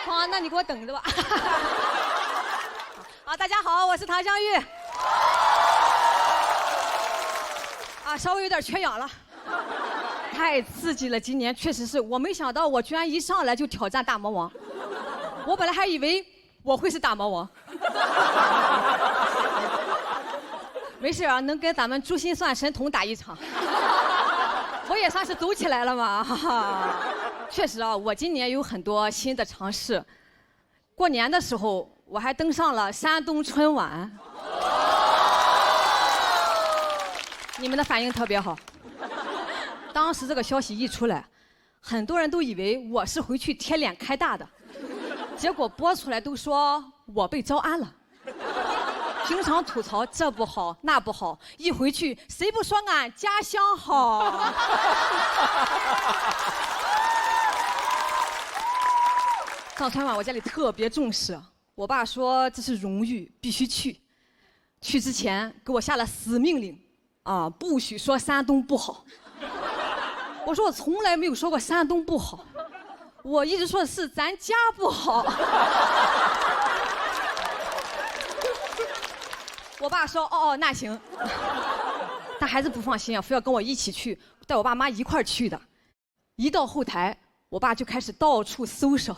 好，那你给我等着吧。好，大家好，我是唐湘玉。稍微有点缺氧了，太刺激了！今年确实是我没想到，我居然一上来就挑战大魔王。我本来还以为我会是大魔王。没事啊，能跟咱们珠心算神童打一场，我也算是走起来了嘛。确实啊，我今年有很多新的尝试。过年的时候，我还登上了山东春晚。你们的反应特别好。当时这个消息一出来，很多人都以为我是回去贴脸开大的，结果播出来都说我被招安了。平常吐槽这不好那不好，一回去谁不说俺家乡好？上春晚我家里特别重视，我爸说这是荣誉，必须去。去之前给我下了死命令。不许说山东不好。我说我从来没有说过山东不好，我一直说的是咱家不好。我爸说哦那行，但还是不放心啊，非要跟我一起去，带我爸妈一块儿去的。一到后台，我爸就开始到处搜索，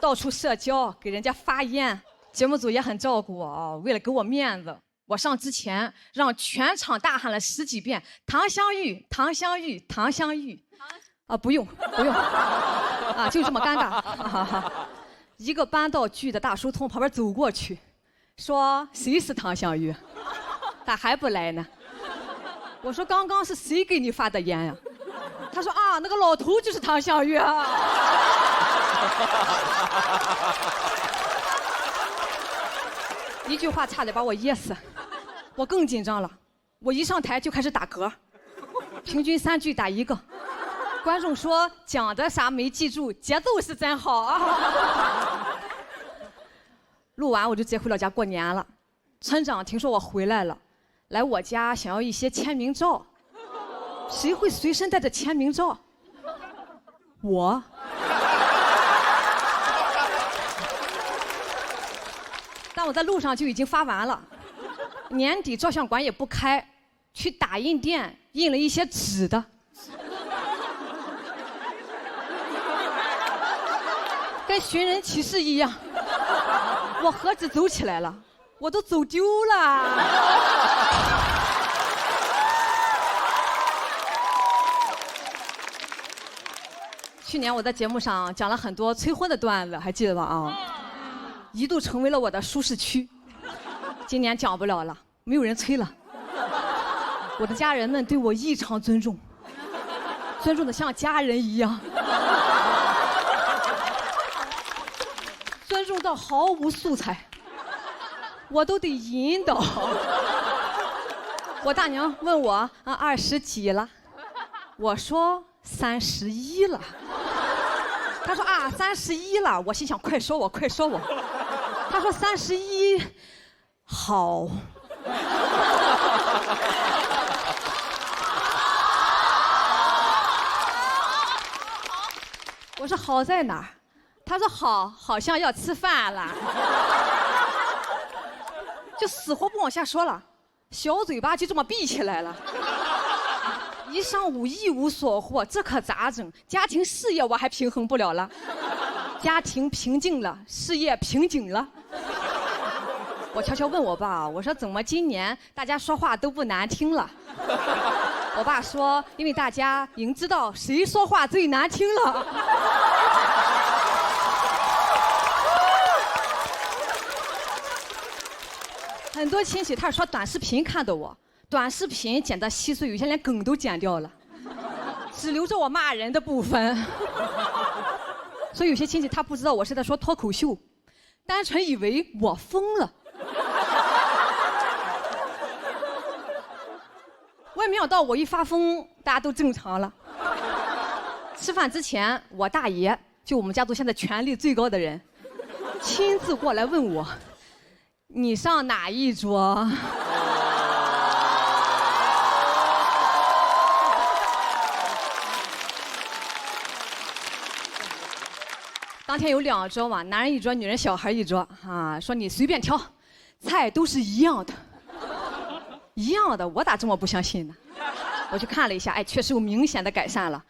到处社交，给人家发烟。节目组也很照顾我啊，为了给我面子。我上之前让全场大喊了10几遍“唐湘玉，唐湘玉，唐湘玉”，不用，就这么尴尬。一个搬道具的大叔从旁边走过去，说：“谁是唐湘玉？咋还不来呢？”我说：“刚刚是谁给你发的烟呀？”他说：“那个老头就是唐湘玉啊。”一句话差点把我噎死。我更紧张了，我一上台就开始打嗝，平均3句打1个。观众说讲的啥没记住，节奏是真好啊。录完我就直接回老家过年了。村长听说我回来了，来我家想要一些签名照。谁会随身带着签名照？我。但我在路上就已经发完了。年底照相馆也不开，去打印店印了一些纸的。跟寻人启事一样，我何止走起来了，我都走丢了。去年我在节目上讲了很多催婚的段子，还记得吧？一度成为了我的舒适区。今年讲不了了，没有人催了。我的家人们对我异常尊重，尊重的像家人一样，尊重到毫无素材，我都得引导。我大娘问我20几了，我说31了。她说31了，我心想快说我快说我。她说31。好，我说好在哪儿？他说好像要吃饭了，就死活不往下说了，小嘴巴就这么闭起来了。一上午一无所获，这可咋整？家庭事业我还平衡不了了，家庭平静了，事业瓶颈了。我悄悄问我爸，我说怎么今年大家说话都不难听了？我爸说，因为大家已经知道谁说话最难听了。很多亲戚他是刷短视频看的我，短视频剪得稀碎，有些连梗都剪掉了，只留着我骂人的部分。所以有些亲戚他不知道我是在说脱口秀，单纯以为我疯了。我也没想到我一发疯，大家都正常了。吃饭之前，我大爷就我们家族现在权力最高的人，亲自过来问我：“你上哪一桌？”当天有2桌嘛，男人1桌，女人小孩1桌啊。说你随便挑，菜都是一样的，一样的，我咋这么不相信呢？我去看了一下，哎，确实有明显的改善了，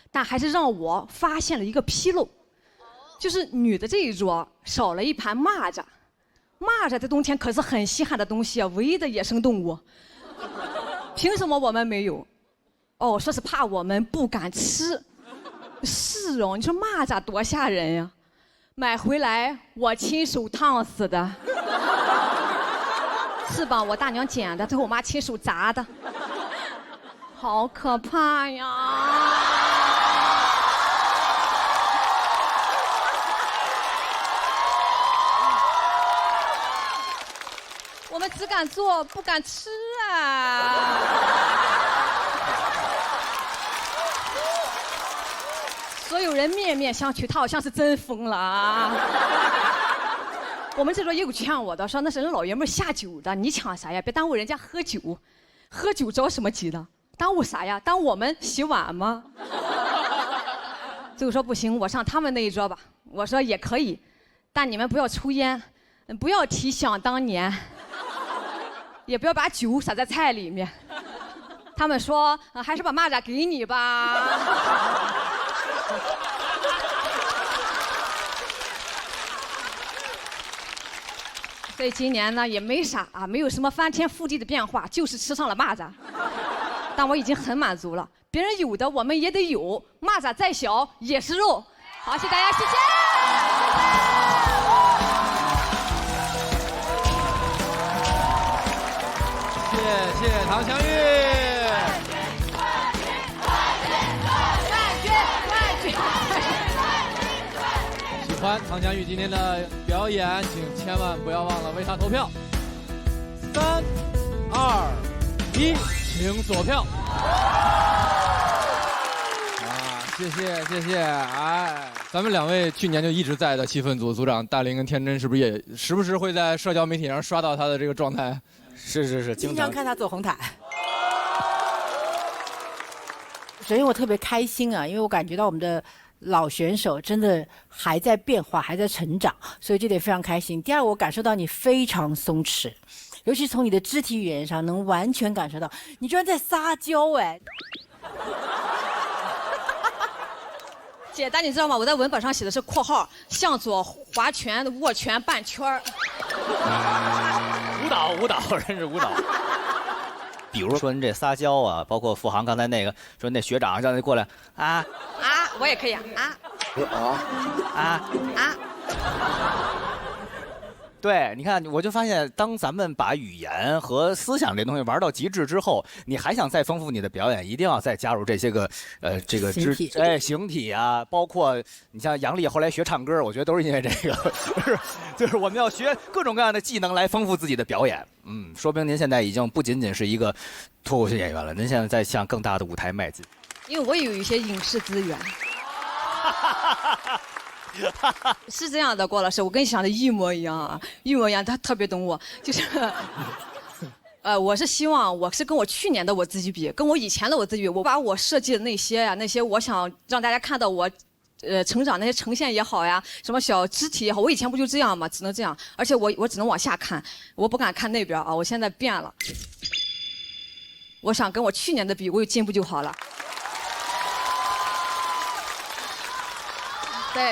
但还是让我发现了一个纰漏，就是女的这一桌少了一盘蚂蚱。蚂蚱在冬天可是很稀罕的东西啊，唯一的野生动物。凭什么我们没有？哦，说是怕我们不敢吃。是哦，你说蚂蚱多吓人呀！买回来我亲手烫死的，翅膀我大娘剪的，最后我妈亲手炸的，好可怕呀！我们只敢做不敢吃啊！所有人面面相觑，他好像是真疯了啊！我们这桌也有劝我的，说那是人老爷们下酒的，你抢啥呀？别耽误人家喝酒，喝酒着什么急的？耽误啥呀？耽误我们洗碗吗？最后说不行，我上他们那一桌吧。我说也可以，但你们不要抽烟，不要提想当年。也不要把酒洒在菜里面。他们说，还是把蚂蚱给你吧。所以今年呢也没啥啊，没有什么翻天覆地的变化，就是吃上了蚂蚱。但我已经很满足了，别人有的我们也得有，蚂蚱再小也是肉。好，谢谢大家，谢谢。谢谢唐湘玉。喜欢唐湘玉今天的表演，请千万不要忘了为她投票。3、2、1，请锁票。谢谢谢谢，哎，咱们2位去年就一直在的气氛组组长大林跟天真，是不是也时不时会在社交媒体上刷到他的这个状态？是，经常看他走红毯。首先我特别开心啊，因为我感觉到我们的老选手真的还在变化，还在成长，所以这点非常开心。第二，我感受到你非常松弛，尤其从你的肢体语言上能完全感受到，你居然在撒娇哎。姐，但你知道吗？我在文本上写的是括号，向左划拳、握拳、半圈儿。舞蹈，真是舞蹈。比如说您这撒娇啊，包括付航刚才那个说那学长让他过来啊，我也可以啊。对，你看，我就发现，当咱们把语言和思想这东西玩到极致之后，你还想再丰富你的表演，一定要再加入这些个，这个形体啊，包括你像杨笠后来学唱歌，我觉得都是因为这个，就是我们要学各种各样的技能来丰富自己的表演。说明您现在已经不仅仅是一个脱口秀演员了，您现在在向更大的舞台迈进。因为我也有一些影视资源。是这样的，郭老师，我跟你想的一模一样啊，一模一样。他特别懂我，就是，我是希望我是跟我去年的我自己比，跟我以前的我自己比，我把我设计的那些呀，那些我想让大家看到我，成长那些呈现也好呀，什么小肢体也好，我以前不就这样吗？只能这样，而且我只能往下看，我不敢看那边啊，我现在变了，我想跟我去年的比，我有进步就好了。对，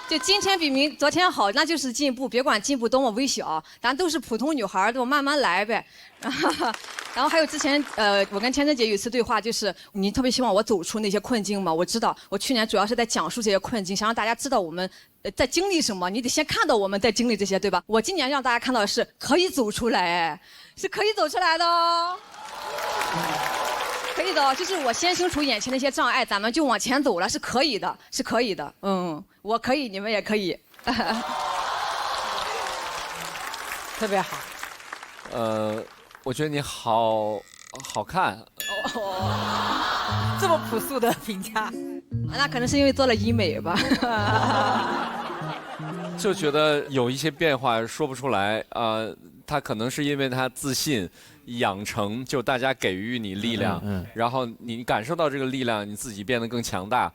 就今天比昨天好，那就是进步。别管进步多么微小，咱都是普通女孩，都慢慢来呗。然后还有之前，我跟天真姐有一次对话，就是你特别希望我走出那些困境嘛。我知道，我去年主要是在讲述这些困境，想让大家知道我们在经历什么。你得先看到我们在经历这些，对吧？我今年让大家看到的是可以走出来，是可以走出来的哦。可以的，就是我先清除眼前那些障碍，咱们就往前走了，是可以的，是可以的。我可以，你们也可以。特别好。我觉得你好看。这么朴素的评价，那可能是因为做了医美吧。就觉得有一些变化说不出来他可能是因为他自信养成，就大家给予你力量，然后你感受到这个力量，你自己变得更强大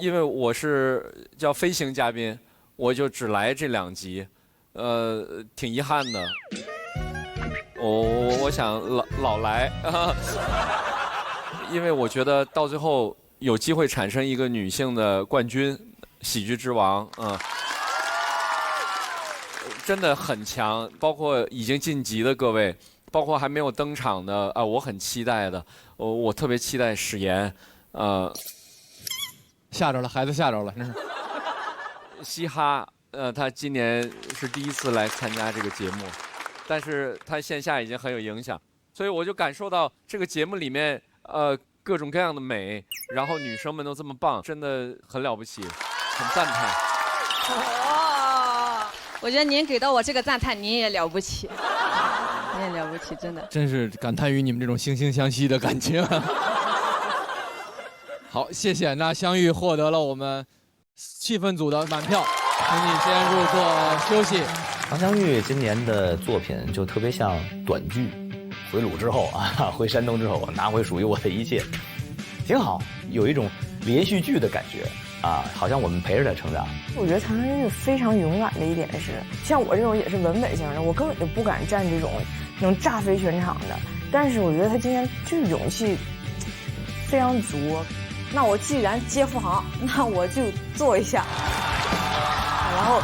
因为我是叫飞行嘉宾，我就只来这2集，挺遗憾的。我想老来，因为我觉得到最后有机会产生一个女性的冠军，喜剧之王，真的很强。包括已经晋级的各位，包括还没有登场的啊，我很期待的，我特别期待史岩，吓着了，孩子吓着了，真是。嘻哈，他今年是第1次来参加这个节目，但是他线下已经很有影响，所以我就感受到这个节目里面，各种各样的美，然后女生们都这么棒，真的很了不起，很赞叹。哦，我觉得您给到我这个赞叹，您也了不起，您也了不起，真的。真是感叹于你们这种惺惺相惜的感情。好，谢谢。那香玉获得了我们气氛组的满票，请你先入座休息。唐香玉今年的作品就特别像短剧，回鲁之后啊，回山东之后拿回属于我的一切，挺好，有一种连续剧的感觉啊，好像我们陪着他成长。我觉得唐香玉非常勇敢的一点是，像我这种也是文本型的，我根本就不敢站这种能炸飞全场的，但是我觉得他今天就是勇气非常足。那我既然接付航，那我就做一下，然后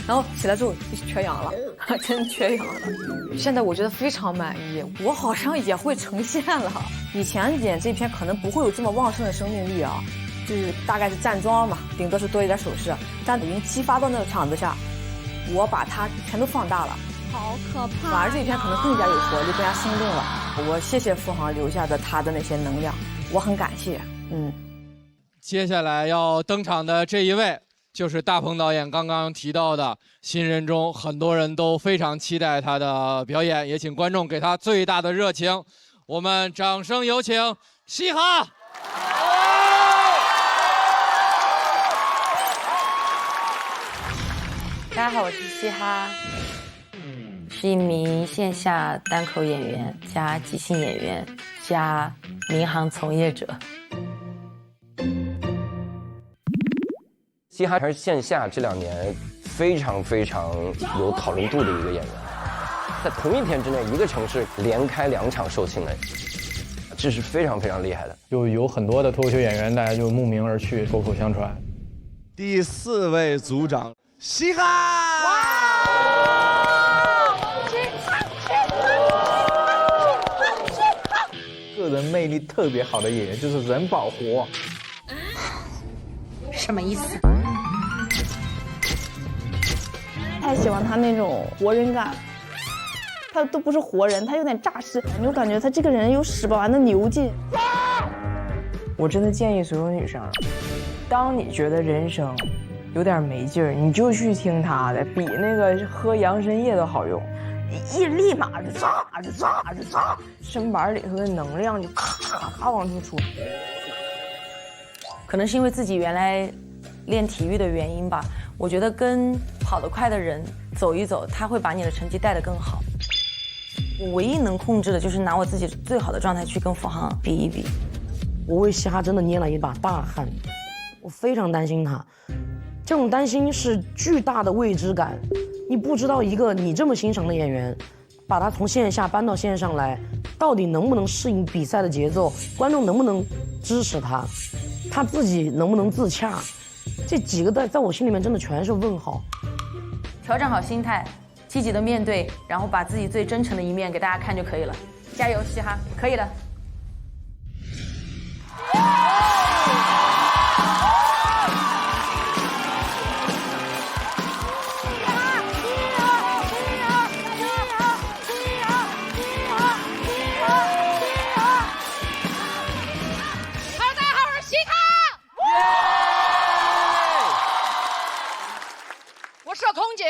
然后起来之后缺氧了，真缺氧了。现在我觉得非常满意，我好像也会呈现了。以前演这篇可能不会有这么旺盛的生命力啊，就是大概是站桩嘛，顶多是多一点手势，但已经激发到那个场子下，我把它全都放大了。好可怕！反而这一篇可能更加有活力，更加生动了。我谢谢付航留下的他的那些能量，我很感谢。接下来要登场的这一位，就是大鹏导演刚刚提到的新人中，很多人都非常期待他的表演，也请观众给他最大的热情。我们掌声有请嘻哈。大家好，我是嘻哈，是一名线下单口演员加即兴演员加民航从业者。嘻哈还是线下这2年非常有讨论度的一个演员，在同一天之内，一个城市连开2场售罄的，这是非常厉害的。就有很多的脱口秀演员，大家就慕名而去，口口相传。第4位组长，嘻哈！个人魅力特别好的演员就是人保活。什么意思？太喜欢他那种活人感，他都不是活人，他有点诈尸，你就感觉他这个人有使不完的牛劲。我真的建议所有女生，当你觉得人生有点没劲儿，你就去听他的，比那个喝洋参叶都好用，立马就炸，身板里头的能量就咔往出出。可能是因为自己原来练体育的原因吧，我觉得跟跑得快的人走一走，他会把你的成绩带得更好。我唯一能控制的就是拿我自己最好的状态去跟付航比一比。我为嘻哈真的捏了一把大汗，我非常担心他，这种担心是巨大的未知感。你不知道一个你这么欣赏的演员，把他从线下搬到线上来，到底能不能适应比赛的节奏，观众能不能支持他，他自己能不能自洽，这几个在我心里面真的全是问号。调整好心态，积极的面对，然后把自己最真诚的一面给大家看就可以了。加油，嘻哈，可以的。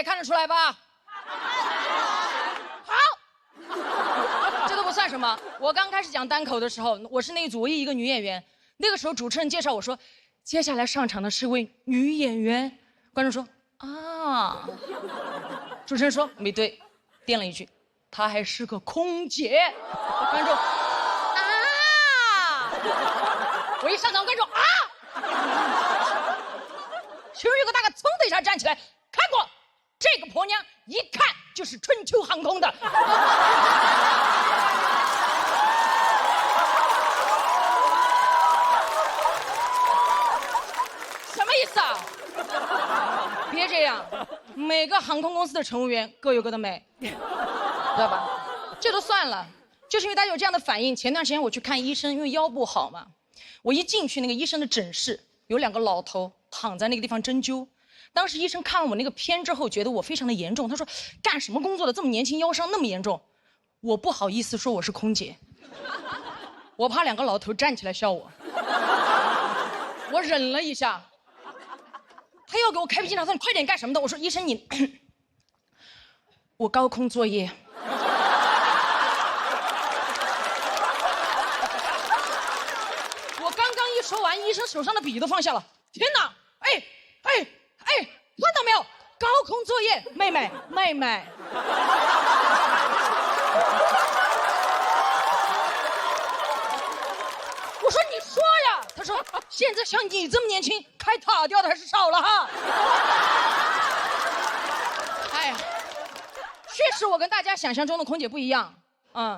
看得出来吧？好，这都不算什么。我刚开始讲单口的时候，我是那一组唯一一个女演员。那个时候主持人介绍我说，接下来上场的是位女演员。观众说啊，主持人说没对，垫了一句，她还是个空姐。观众啊，我一上场，观众啊，其中有个大哥噌的一下站起来，看过这个婆娘，一看就是春秋航空的。什么意思啊？别这样，每个航空公司的乘务员各有各的美，知道吧？这都算了，就是因为大家有这样的反应。前段时间我去看医生，因为腰不好嘛，我一进去那个医生的诊室，有2个老头躺在那个地方针灸。当时医生看完我那个片之后，觉得我非常的严重，他说：“干什么工作的这么年轻，腰伤那么严重？”我不好意思说我是空姐，我怕2个老头站起来笑我，我忍了一下。他要给我开脾气，他说：“你快点干什么的？”我说：“医生你，我高空作业。”我刚刚一说完，医生手上的笔都放下了。天哪！哎，看到没有？高空作业，妹妹。我说你说呀，他说现在像你这么年轻，开塔吊的还是少了哈。哎呀，确实我跟大家想象中的空姐不一样。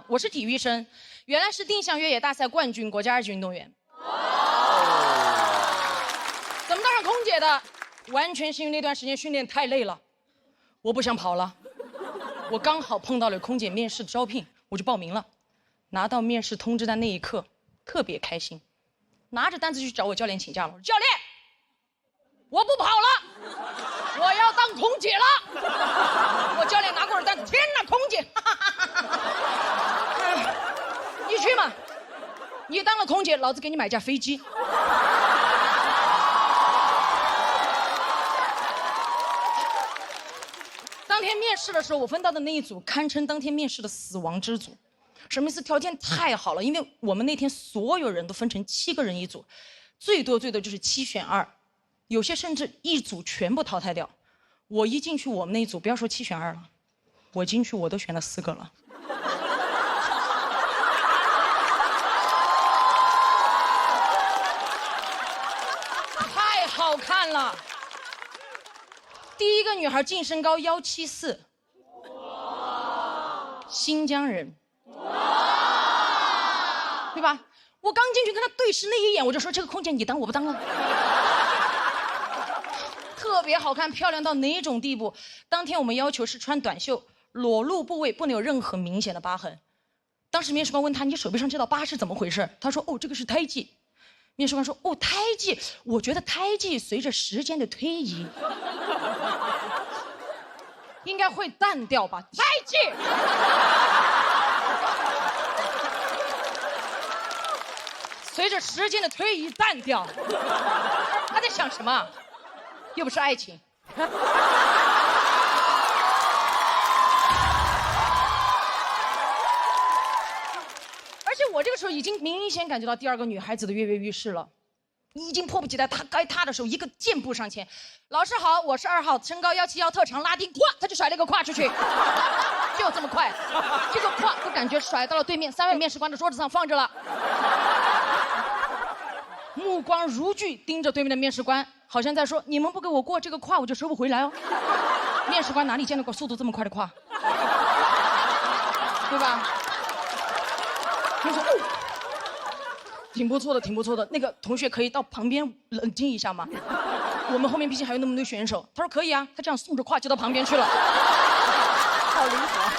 我是体育生，原来是定向越野大赛冠军，国家2级运动员。怎么当上空姐的？完全是因为那段时间训练太累了，我不想跑了。我刚好碰到了空姐面试的招聘，我就报名了。拿到面试通知单那一刻，特别开心，拿着单子去找我教练请假了。我说教练，我不跑了，我要当空姐了。我教练拿过了单子，天哪，空姐，你去嘛，你当了空姐，老子给你买架飞机。当天面试的时候，我分到的那一组堪称当天面试的死亡之组。什么意思？条件太好了，因为我们那天所有人都分成7个人一组，最多就是7选2，有些甚至一组全部淘汰掉。我一进去我们那一组，不要说7选2了，我进去我都选了4个了。太好看了。第一个女孩净身高174，新疆人，对吧？我刚进去跟她对视那一眼，我就说这个空姐你当我不当啊。特别好看，漂亮到哪种地步？当天我们要求是穿短袖，裸露部位不能有任何明显的疤痕。当时面试官问她，你手臂上这道疤是怎么回事？她说这个是胎记。面试官说胎记，我觉得胎记随着时间的推移应该会淡掉吧？胎记随着时间的推移淡掉，他在想什么？又不是爱情。而且我这个时候已经明显感觉到第2个女孩子的跃跃欲试了，已经迫不及待，她该踏的时候一个箭步上前，老师好，我是2号，身高171，特长拉丁，咵，她就甩了一个胯出去，就这么快，这个胯都感觉甩到了对面3位面试官的桌子上放着了，目光如炬盯着对面的面试官，好像在说你们不给我过这个胯，我就收不回来哦。面试官哪里见到过速度这么快的胯，对吧？他说挺不错的，挺不错的。那个同学可以到旁边冷静一下吗？我们后面毕竟还有那么多选手。他说可以啊，他这样送着胯就到旁边去了，好灵活，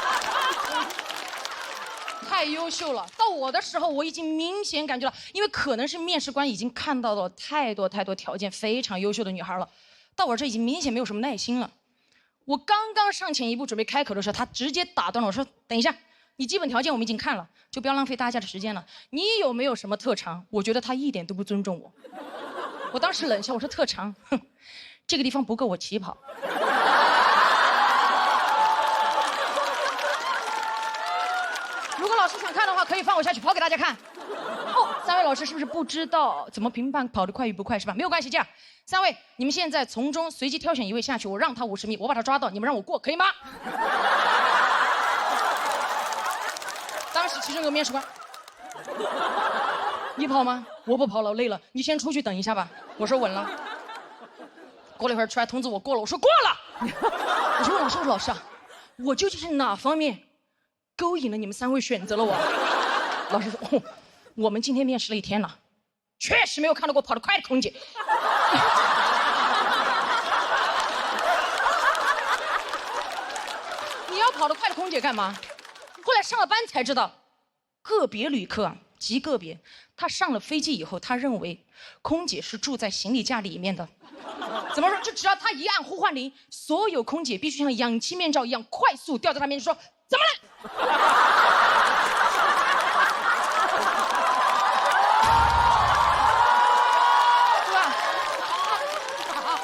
太优秀了。到我的时候，我已经明显感觉到，因为可能是面试官已经看到了太多条件非常优秀的女孩了，到我这已经明显没有什么耐心了。我刚刚上前一步准备开口的时候，他直接打断了我说：“等一下。”你基本条件我们已经看了，就不要浪费大家的时间了。你有没有什么特长？我觉得他一点都不尊重我。我当时冷笑，我说特长，哼，这个地方不够我起跑。如果老师想看的话，可以放我下去跑给大家看。3位老师是不是不知道怎么评判跑得快与不快是吧？没有关系，这样，3位你们现在从中随机挑选1位下去，我让他50米，我把他抓到，你们让我过，可以吗？当时其中有个面试官，你跑吗？我不跑了，累了。你先出去等一下吧。我说稳了。过了一会儿出来通知我过了，我说过了。我说老师啊，我究竟是哪方面勾引了你们3位选择了我？老师说哦，我们今天面试了1天了，确实没有看到过跑得快的空姐。你要跑得快的空姐干嘛？后来上了班才知道，个别旅客啊，极个别，他上了飞机以后，他认为空姐是住在行李架里面的。怎么说？就只要他一按呼唤铃，所有空姐必须像氧气面罩一样快速掉在他面前说：“怎么了？”对吧？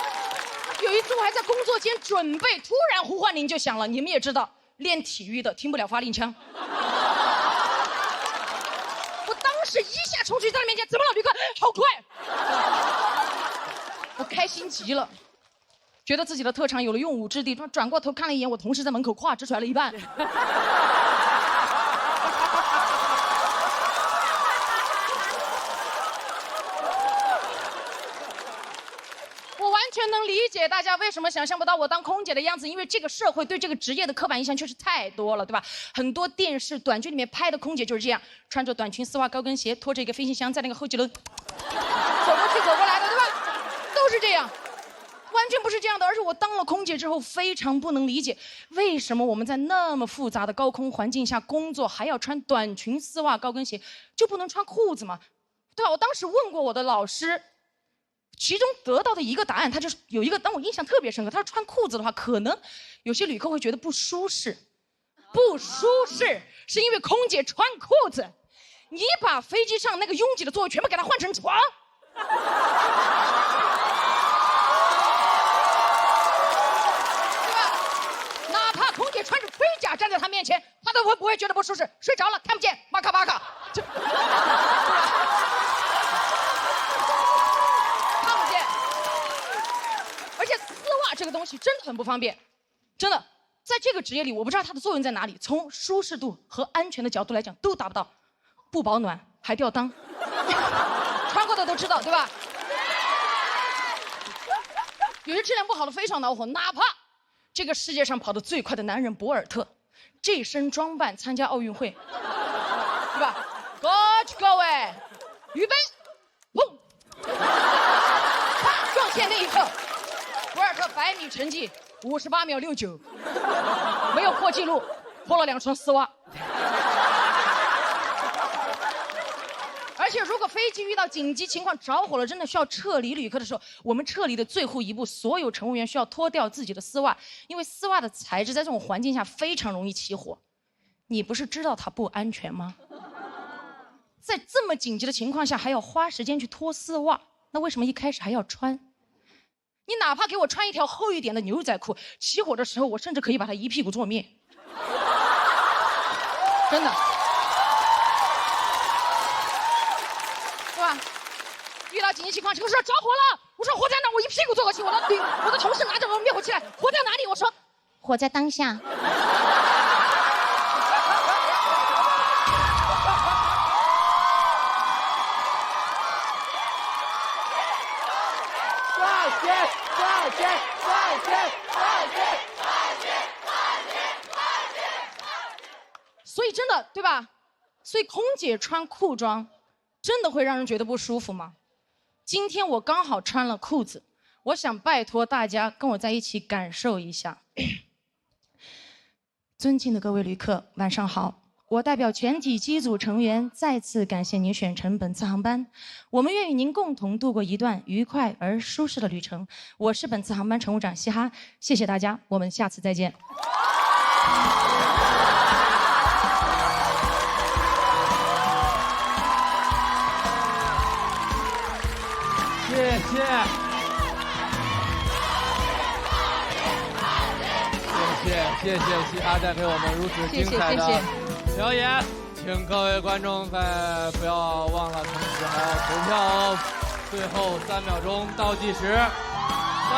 有一次我还在工作间准备，突然呼唤铃就响了。你们也知道，练体育的听不了发令枪。我当时一下冲去在他面前，怎么了，旅客？好快！我开心极了，觉得自己的特长有了用武之地。转过头看了一眼我同事在门口胯只甩了一半。我完全能理解大家为什么想象不到我当空姐的样子，因为这个社会对这个职业的刻板印象确实太多了，对吧？很多电视短剧里面拍的空姐就是这样，穿着短裙丝袜高跟鞋，拖着一个飞行箱在那个候机楼走过去走过来的，对吧？都是这样，完全不是这样的。而是我当了空姐之后，非常不能理解，为什么我们在那么复杂的高空环境下工作，还要穿短裙、丝袜、高跟鞋，就不能穿裤子吗？对吧？我当时问过我的老师，其中得到的一个答案，他就是有一个，当我印象特别深刻。他说穿裤子的话，可能有些旅客会觉得不舒适，不舒适是因为空姐穿裤子，你把飞机上那个拥挤的座位全部给它换成床。空姐穿着盔甲站在他面前，他都会不会觉得不舒适？睡着了看不见，哇咔哇咔，看不见。而且丝袜这个东西真的很不方便，真的，在这个职业里，我不知道它的作用在哪里。从舒适度和安全的角度来讲，都达不到，不保暖还掉裆，穿过的都知道，对吧？有些质量不好的非常恼火，哪怕这个世界上跑得最快的男人博尔特，这身装扮参加奥运会，对吧？过去各位，预备，砰！他撞线那一刻，博尔特100米成绩58秒69，没有破纪录，破了2双丝袜。而且，如果飞机遇到紧急情况着火了，真的需要撤离旅客的时候，我们撤离的最后一步，所有乘务员需要脱掉自己的丝袜，因为丝袜的材质在这种环境下非常容易起火。你不是知道它不安全吗？在这么紧急的情况下，还要花时间去脱丝袜，那为什么一开始还要穿？你哪怕给我穿一条厚一点的牛仔裤，起火的时候，我甚至可以把它一屁股坐灭。真的。对吧？遇到紧急情况，这个时候着火了，我说火在哪？我一屁股坐过去，我的同事拿着我灭火器来，火在哪里？我说火在当下。所以真的，对吧？所以空姐穿裤装真的会让人觉得不舒服吗？今天我刚好穿了裤子，我想拜托大家跟我在一起感受一下。尊敬的各位旅客，晚上好。我代表全体机组成员再次感谢您选乘本次航班，我们愿与您共同度过一段愉快而舒适的旅程。我是本次航班乘务长希哈，谢谢大家，我们下次再见。谢谢希哈带给我们如此精彩的表演，请各位观众再不要忘了，同时还要投票哦。最后3秒钟倒计时，3、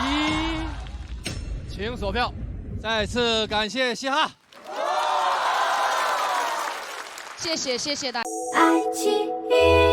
2、1，请锁票。再次感谢希哈。谢谢大家。爱奇艺。